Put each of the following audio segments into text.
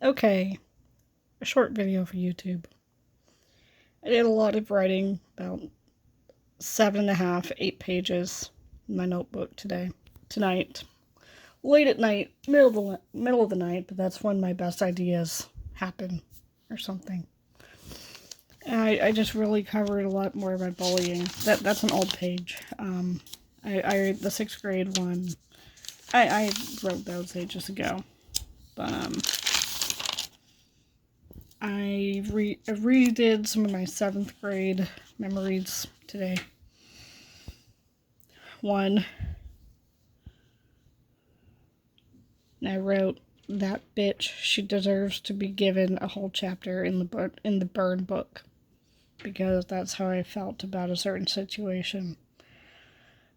Okay, a short video for YouTube. I did a lot of writing, about 7.5, 8 pages in my notebook tonight, late at night, middle of the night, but that's when my best ideas happen, or something. And I just really covered a lot more of my bullying. That's an old page. The 6th grade one. I wrote those ages ago, but I redid some of my 7th grade memories today. One, and I wrote, "That bitch, she deserves to be given a whole chapter in the burn book," because that's how I felt about a certain situation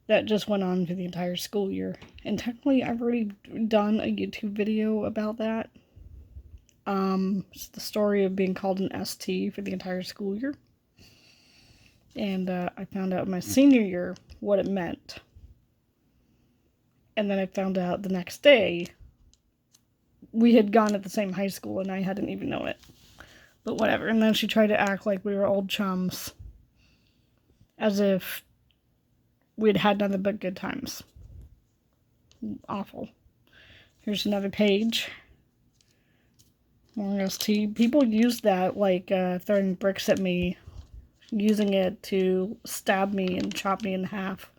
that just went on for the entire school year. And technically, I've already done a YouTube video about that. It's the story of being called an ST for the entire school year. And I found out my senior year what it meant. And then I found out the next day we had gone at the same high school and I hadn't even known it. But whatever. And then she tried to act like we were old chums, as if we'd had nothing but good times. Awful. Here's another page. More ST. People use that, like throwing bricks at me, using it to stab me and chop me in half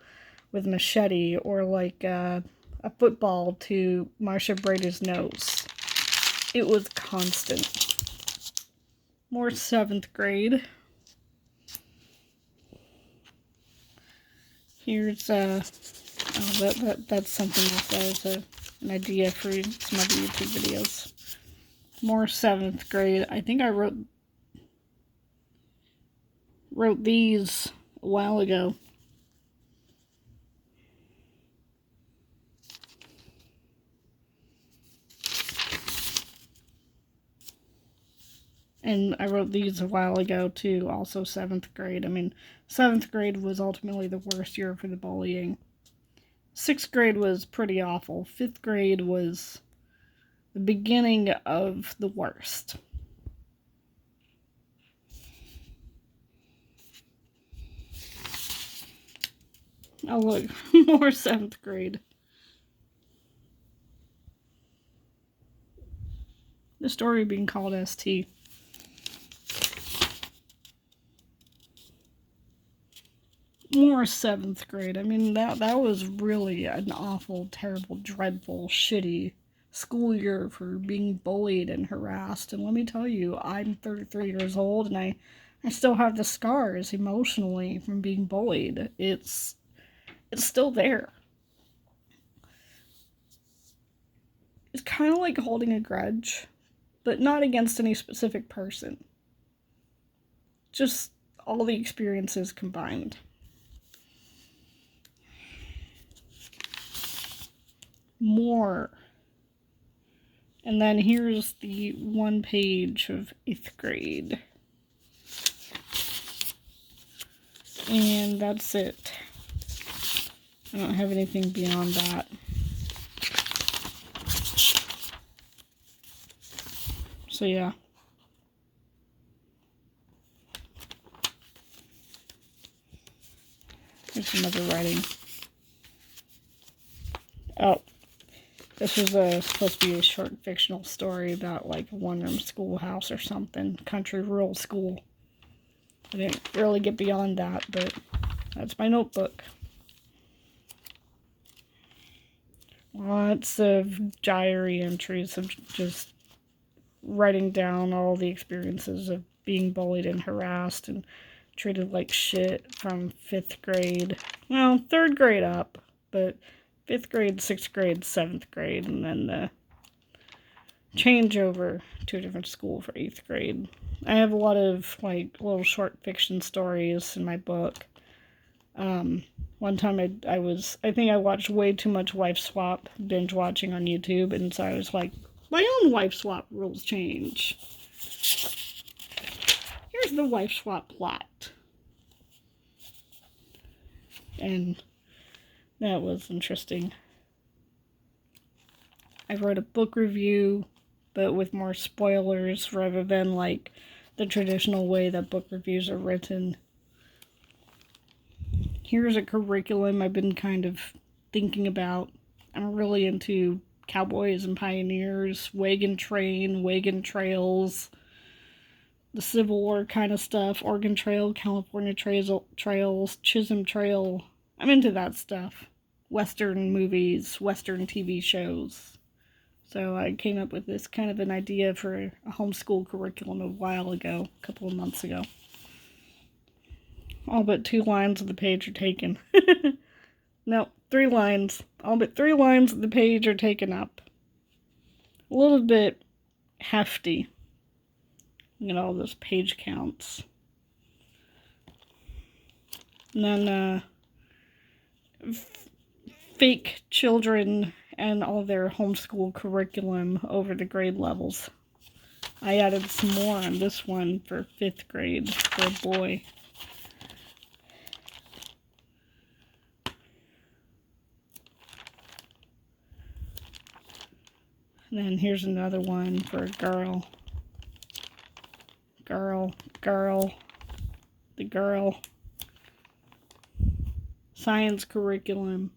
with a machete, or like a football to Marcia Brady's nose. It was constant. More 7th grade. Here's that's something else. That was an idea for some other YouTube videos. More 7th grade. I think I wrote these a while ago. And I wrote these a while ago too, also 7th grade. I mean, 7th grade was ultimately the worst year for the bullying. 6th grade was pretty awful. 5th grade was the beginning of the worst. Oh look, more 7th grade. The story being called ST. More 7th grade. I mean, that was really an awful, terrible, dreadful, shitty school year for being bullied and harassed. And let me tell you, I'm 33 years old and I still have the scars emotionally from being bullied. It's still there. It's kind of like holding a grudge, but not against any specific person. Just all the experiences combined. More. And then here's the one page of 8th grade. And that's it. I don't have anything beyond that. So yeah. Here's another writing. Oh. This was supposed to be a short fictional story about like a one-room schoolhouse or something. Country rural school. I didn't really get beyond that, but that's my notebook. Lots of diary entries of just writing down all the experiences of being bullied and harassed and treated like shit from 5th grade. Well, 3rd grade up, but 5th grade, 6th grade, 7th grade, and then the changeover to a different school for 8th grade. I have a lot of like little short fiction stories in my book. One time I think I watched way too much wife swap binge watching on YouTube, and so I was like, my own wife swap rules change. Here's the wife swap plot. And that was interesting. I wrote a book review but with more spoilers rather than like the traditional way that book reviews are written. Here's a curriculum I've been kind of thinking about. I'm really into cowboys and pioneers, wagon train, wagon trails, the Civil War kind of stuff, Oregon Trail, California trails, Chisholm Trail. I'm into that stuff. Western movies, Western TV shows. So I came up with this kind of an idea for a homeschool curriculum a while ago, a couple of months ago. All but 2 lines of the page are taken. No, 3 lines. All but 3 lines of the page are taken up. A little bit hefty. You know, all those page counts. And then, fake children and all their homeschool curriculum over the grade levels. I added some more on this one for 5th grade for a boy. And then here's another one for a girl. The girl. Science curriculum.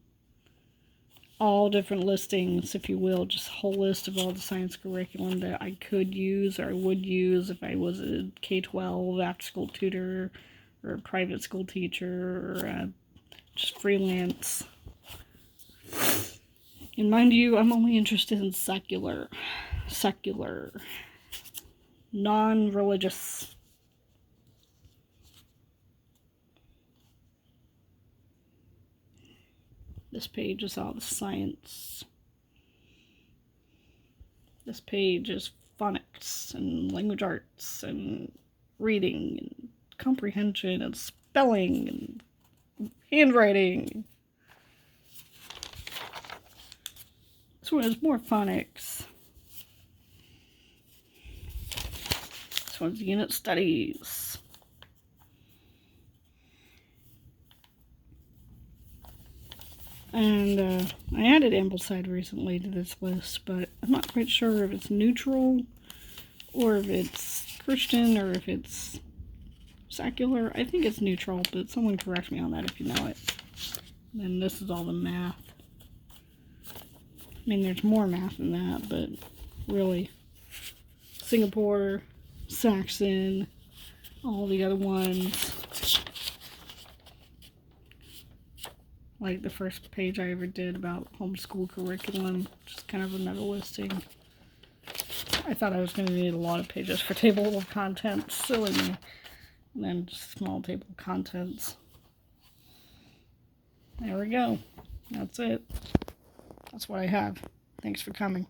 All different listings, if you will. Just a whole list of all the science curriculum that I could use or I would use if I was a K-12 after-school tutor or a private school teacher or just freelance. And mind you, I'm only interested in secular, non-religious. This page is all the science. This page is phonics and language arts and reading and comprehension and spelling and handwriting. This one is more phonics. This one's unit studies. And I added Ambleside recently to this list, but I'm not quite sure if it's neutral or if it's Christian or if it's secular. I think it's neutral, but someone correct me on that if you know it. And then this is all the math. I mean, there's more math than that, but really, Singapore, Saxon, all the other ones. Like the first page I ever did about homeschool curriculum, just kind of another listing. I thought I was going to need a lot of pages for table of contents, silly me. And then just small table of contents. There we go. That's it. That's what I have. Thanks for coming.